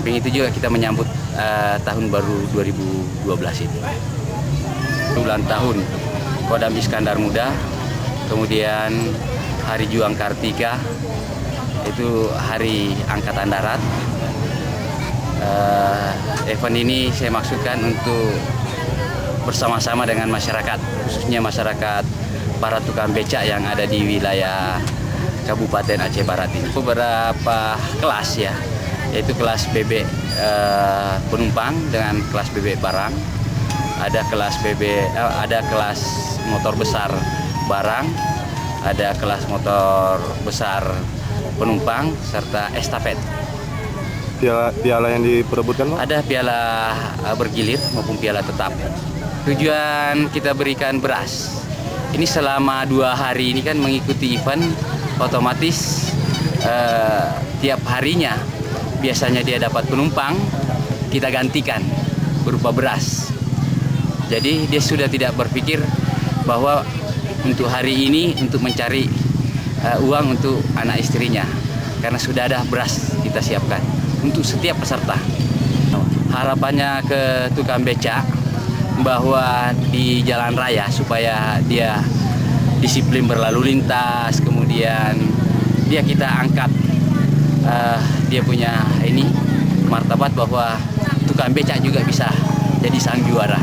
samping itu juga kita menyambut tahun baru 2012 ini. Ulang tahun Kodam Iskandar Muda, kemudian Hari Juang Kartika, itu Hari Angkatan Darat. Event ini saya maksudkan untuk bersama-sama dengan masyarakat, khususnya masyarakat para tukang becak yang ada di wilayah Kabupaten Aceh Barat ini. Beberapa kelas ya, yaitu kelas bebek penumpang dengan kelas bebek barang. Ada kelas motor besar barang, ada kelas motor besar penumpang serta estafet. Piala yang diperebutkan, Pak? Ada piala bergilir maupun piala tetap. Tujuan kita berikan beras. Ini selama 2 hari ini kan mengikuti event, otomatis tiap harinya biasanya dia dapat penumpang, kita gantikan berupa beras. Jadi dia sudah tidak berpikir bahwa untuk hari ini untuk mencari uang untuk anak istrinya, karena sudah ada beras kita siapkan untuk setiap peserta. Harapannya ke tukang becak bahwa di jalan raya supaya dia disiplin berlalu lintas, kemudian kita angkat dia punya martabat bahwa tukang becak juga bisa jadi sang juara.